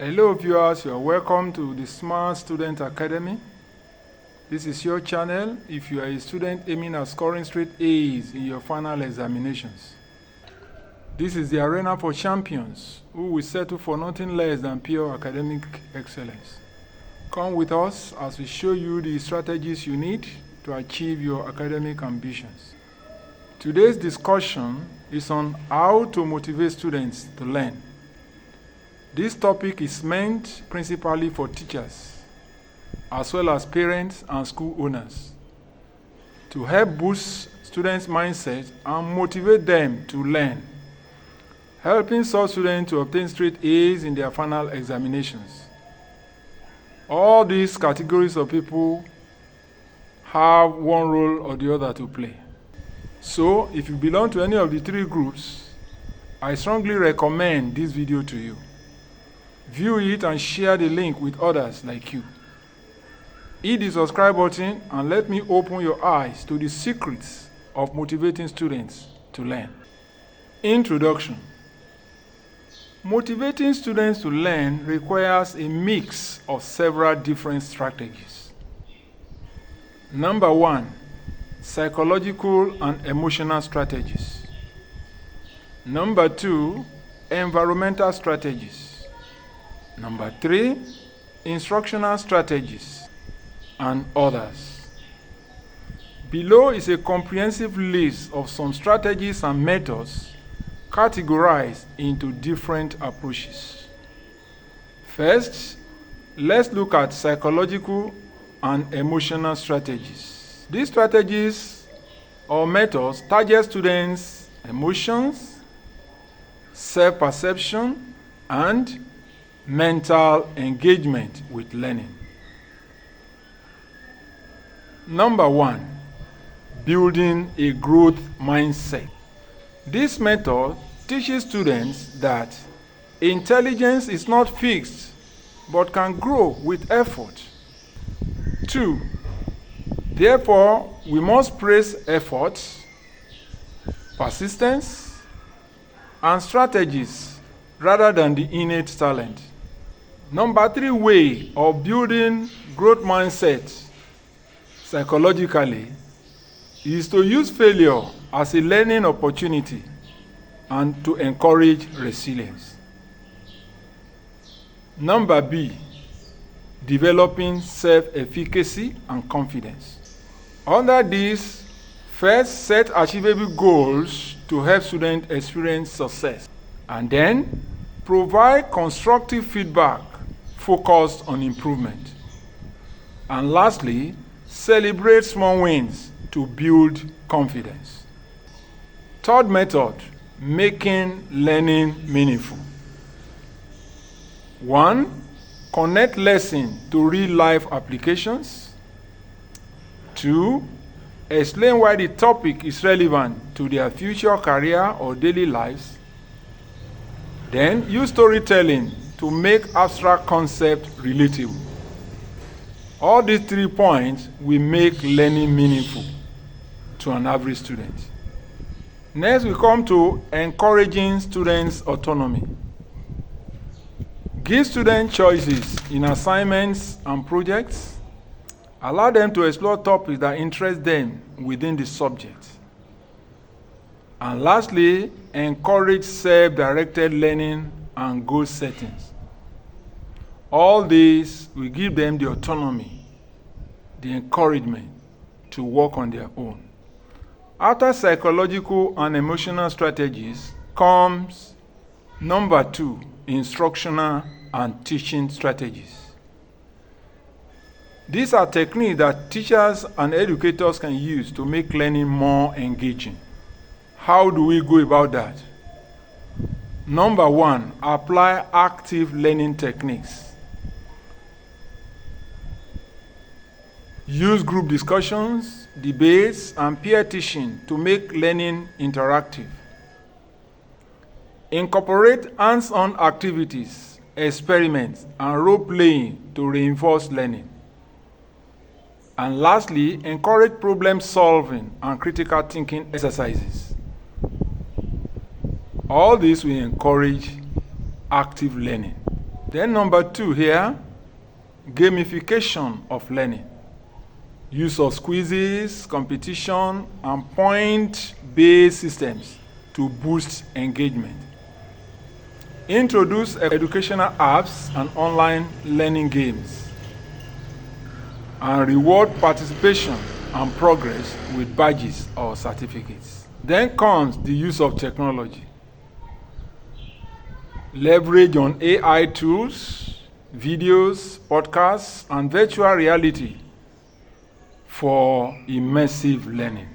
Hello viewers, you are welcome to the Smart Student Academy. This is your channel if you are a student aiming at scoring straight A's in your final examinations. This is the arena for champions who will settle for nothing less than pure academic excellence. Come with us as we show you the strategies you need to achieve your academic ambitions. Today's discussion is on how to motivate students to learn. This topic is meant principally for teachers, as well as parents and school owners, to help boost students' mindset and motivate them to learn, helping such students to obtain straight A's in their final examinations. All these categories of people have one role or the other to play. So, if you belong to any of the three groups, I strongly recommend this video to you. View it and share the link with others like you. Hit the subscribe button and let me open your eyes to the secrets of motivating students to learn. Introduction. Motivating students to learn requires a mix of several different strategies. Number 1, psychological and emotional strategies. Number 2, environmental strategies. Number 3, instructional strategies, and others. Below is a comprehensive list of some strategies and methods categorized into different approaches. First, let's look at psychological and emotional strategies. These strategies or methods target students' emotions, self-perception, and mental engagement with learning. Number 1, building a growth mindset. This method teaches students that intelligence is not fixed but can grow with effort. 2, therefore, we must praise effort, persistence, and strategies rather than the innate talent. Number 3 way of building growth mindset psychologically is to use failure as a learning opportunity and to encourage resilience. Number B, developing self-efficacy and confidence. Under this, first set achievable goals to help students experience success, and then provide constructive feedback focused on improvement. And lastly, celebrate small wins to build confidence. Third method, making learning meaningful. 1, connect lesson to real-life applications. 2, explain why the topic is relevant to their future career or daily lives. Then use storytelling to make abstract concepts relatable. All these 3 points will make learning meaningful to an average student. Next, we come to encouraging students' autonomy. Give students choices in assignments and projects. Allow them to explore topics that interest them within the subject. And lastly, encourage self-directed learning and goal settings. All these will give them the autonomy, the encouragement to work on their own. After psychological and emotional strategies comes number 2, instructional and teaching strategies. These are techniques that teachers and educators can use to make learning more engaging. How do we go about that? Number 1, apply active learning techniques. Use group discussions, debates, and peer teaching to make learning interactive. Incorporate hands-on activities, experiments, and role-playing to reinforce learning. And lastly, encourage problem-solving and critical thinking exercises. All this will encourage active learning. Then number 2 here, gamification of learning. Use of quizzes, competition, and point-based systems to boost engagement. Introduce educational apps and online learning games. And reward participation and progress with badges or certificates. Then comes the use of technology. Leverage on AI tools, videos, podcasts, and virtual reality for immersive learning.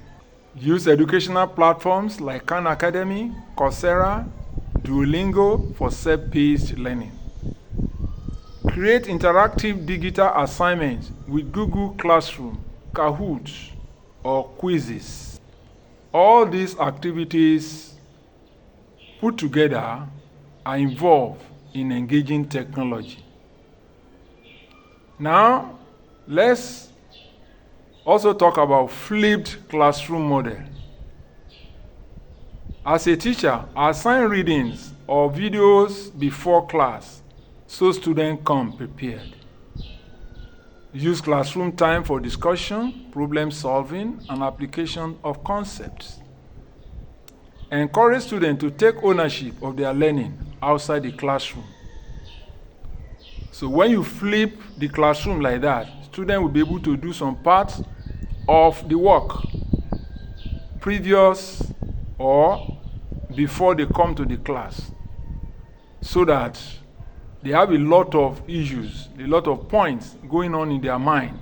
Use educational platforms like Khan Academy, Coursera, Duolingo for self-paced learning. Create interactive digital assignments with Google Classroom, Kahoot, or quizzes. All these activities put together are involved in engaging technology. Now, let's also talk about flipped classroom model. As a teacher, assign readings or videos before class so students come prepared. Use classroom time for discussion, problem solving, and application of concepts. Encourage students to take ownership of their learning outside the classroom. So when you flip the classroom like that, students will be able to do some parts of the work previous or before they come to the class, so that they have a lot of issues, a lot of points going on in their mind,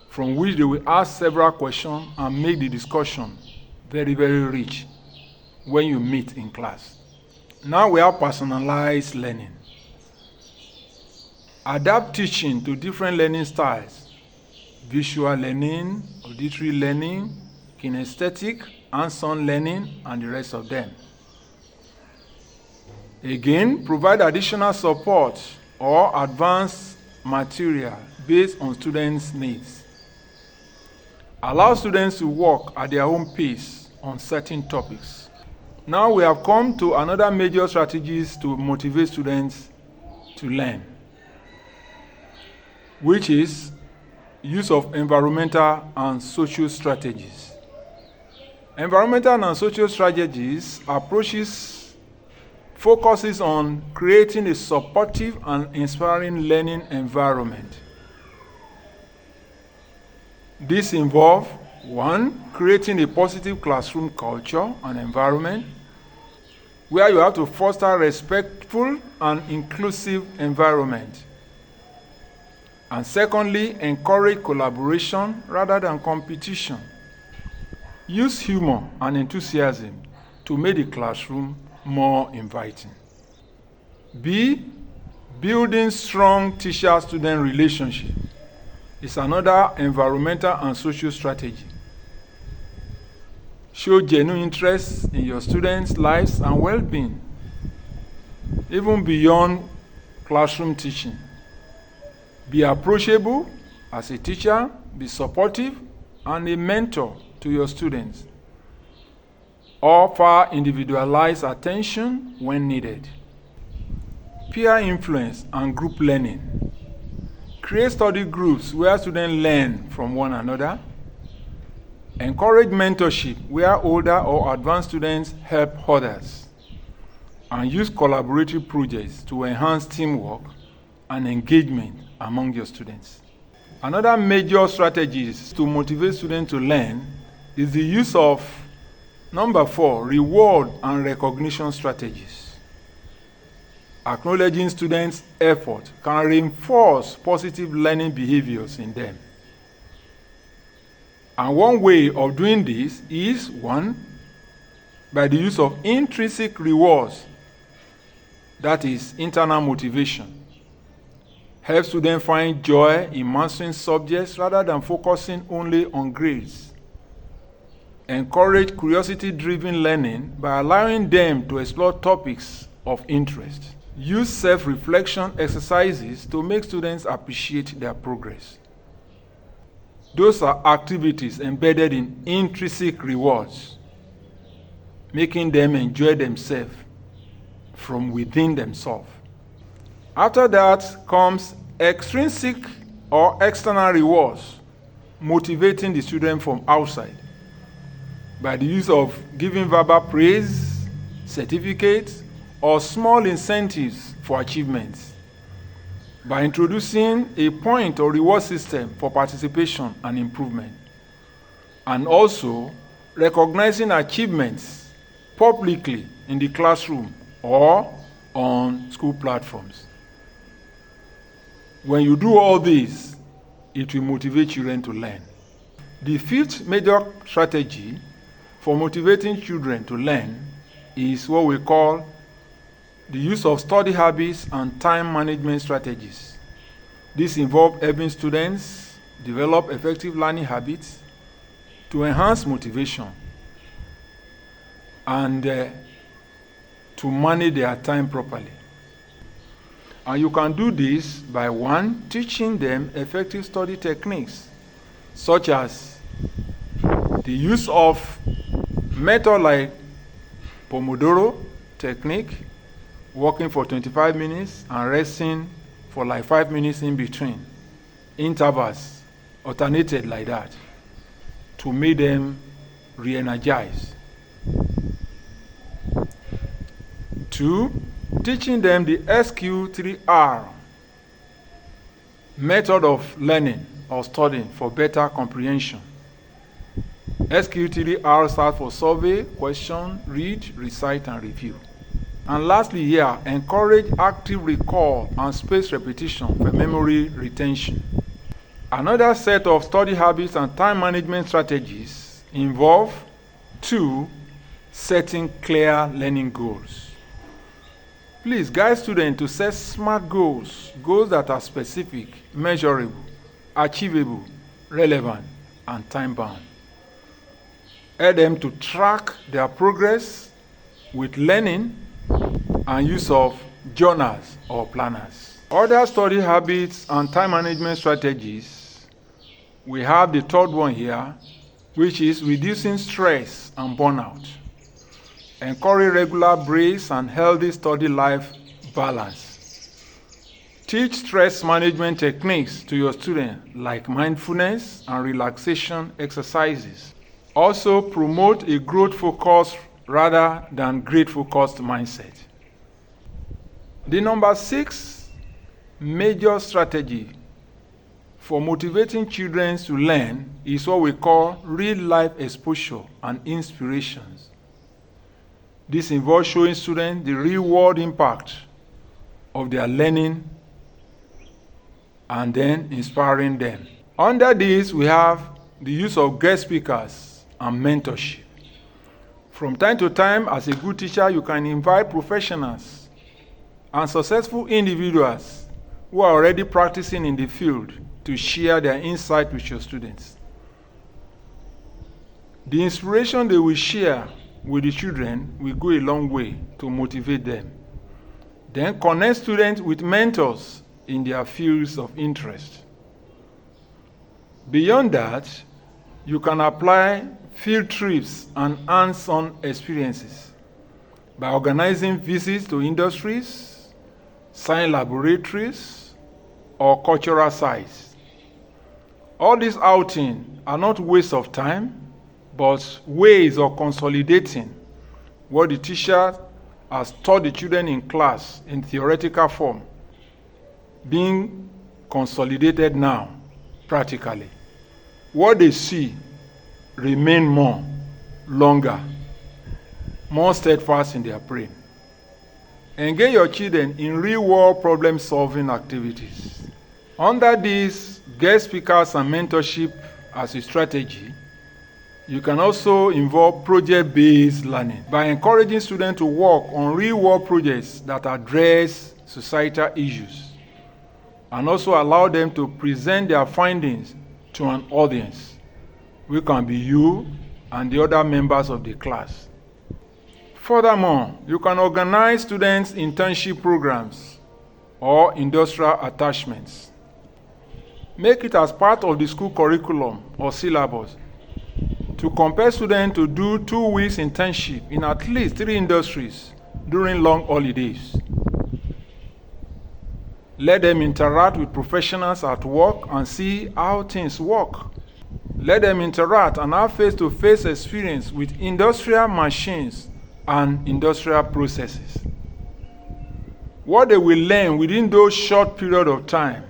from which they will ask several questions and make the discussion very, very rich when you meet in class. Now we have personalized learning. Adapt teaching to different learning styles: visual learning, auditory learning, kinesthetic, hands-on learning, and the rest of them. Again, provide additional support or advanced material based on students' needs. Allow students to work at their own pace on certain topics. Now we have come to another major strategies to motivate students to learn, which is use of environmental and social strategies. Environmental and social strategies approaches focuses on creating a supportive and inspiring learning environment. This involves 1. Creating a positive classroom culture and environment where you have to foster a respectful and inclusive environment. And secondly, encourage collaboration rather than competition. Use humor and enthusiasm to make the classroom more inviting. B. Building strong teacher-student relationship is another environmental and social strategy. Show genuine interest in your students' lives and well-being, even beyond classroom teaching. Be approachable as a teacher, be supportive, and a mentor to your students. Offer individualized attention when needed. Peer influence and group learning. Create study groups where students learn from one another. Encourage mentorship where older or advanced students help others. And use collaborative projects to enhance teamwork and engagement among your students. Another major strategy to motivate students to learn is the use of number 4, reward and recognition strategies. Acknowledging students' effort can reinforce positive learning behaviors in them. And one way of doing this is 1, by the use of intrinsic rewards, that is, internal motivation. Help students find joy in mastering subjects rather than focusing only on grades. Encourage curiosity-driven learning by allowing them to explore topics of interest. Use self-reflection exercises to make students appreciate their progress. Those are activities embedded in intrinsic rewards, making them enjoy themselves from within themselves. After that comes extrinsic or external rewards, motivating the student from outside by the use of giving verbal praise, certificates, or small incentives for achievements, by introducing a point or reward system for participation and improvement, and also recognizing achievements publicly in the classroom or on school platforms. When you do all this, it will motivate children to learn. The fifth major strategy for motivating children to learn is what we call the use of study habits and time management strategies. This involves helping students develop effective learning habits to enhance motivation and to manage their time properly. And you can do this by 1, teaching them effective study techniques, such as the use of method like pomodoro technique, working for 25 minutes and resting for like 5 minutes in between, intervals alternated like that, to make them re-energize. 2, teaching them the SQ3R method of learning or studying for better comprehension. SQ3R stands for survey, question, read, recite, and review. And lastly here, encourage active recall and spaced repetition for memory retention. Another set of study habits and time management strategies involve 2, setting clear learning goals. Please guide students to set SMART goals, goals that are specific, measurable, achievable, relevant, and time-bound. Help them to track their progress with learning and use of journals or planners. Other study habits and time management strategies, we have the third one here, which is reducing stress and burnout. Encourage regular breaks and healthy study life balance. Teach stress management techniques to your students like mindfulness and relaxation exercises. Also promote a growth focused rather than grade focused mindset. The number 6 major strategy for motivating children to learn is what we call real life exposure and inspirations. This involves showing students the real world impact of their learning and then inspiring them. Under this, we have the use of guest speakers and mentorship. From time to time, as a good teacher, you can invite professionals and successful individuals who are already practicing in the field to share their insight with your students. The inspiration they will share with the children will go a long way to motivate them. Then connect students with mentors in their fields of interest. Beyond that, you can apply field trips and hands-on experiences by organizing visits to industries, science laboratories, or cultural sites. All these outings are not waste of time, but ways of consolidating what the teacher has taught the children in class in theoretical form, being consolidated now practically. What they see remain more, longer, more steadfast in their brain. Engage your children in real-world problem-solving activities. Under these guest speakers and mentorship as a strategy, you can also involve project-based learning by encouraging students to work on real-world projects that address societal issues, and also allow them to present their findings to an audience, which can be you and the other members of the class. Furthermore, you can organize students' internship programs or industrial attachments. Make it as part of the school curriculum or syllabus to compel students to do 2 weeks internship in at least 3 industries during long holidays. Let them interact with professionals at work and see how things work. Let them interact and have face-to-face experience with industrial machines and industrial processes. What they will learn within those short periods of time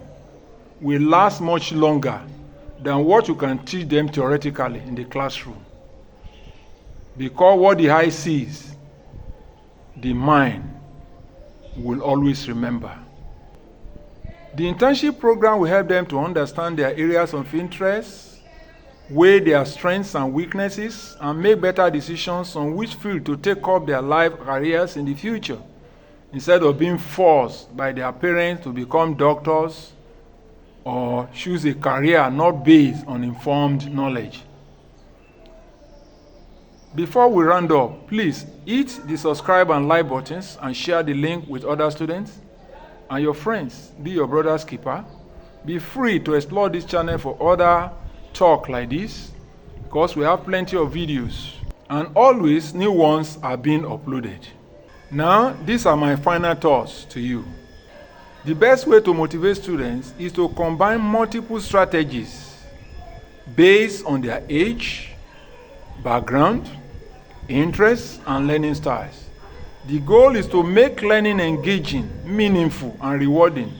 will last much longer than what you can teach them theoretically in the classroom. Because what the eye sees, the mind will always remember. The internship program will help them to understand their areas of interest, weigh their strengths and weaknesses, and make better decisions on which field to take up their life careers in the future, instead of being forced by their parents to become doctors or choose a career not based on informed knowledge. Before we round up, please hit the subscribe and like buttons and share the link with other students and your friends. Be your brother's keeper. Be free to explore this channel for other talk like this, because we have plenty of videos and always new ones are being uploaded. Now, these are my final thoughts to you. The best way to motivate students is to combine multiple strategies based on their age, background, interests, and learning styles. The goal is to make learning engaging, meaningful, and rewarding,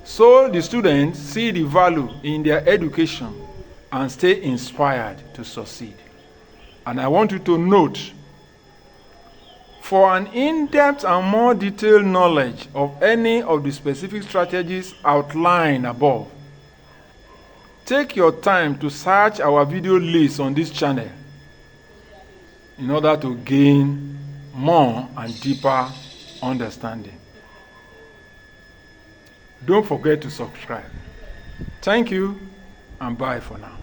so the students see the value in their education and stay inspired to succeed. And I want you to note, for an in-depth and more detailed knowledge of any of the specific strategies outlined above, take your time to search our video list on this channel in order to gain more and deeper understanding. Don't forget to subscribe. Thank you, and bye for now.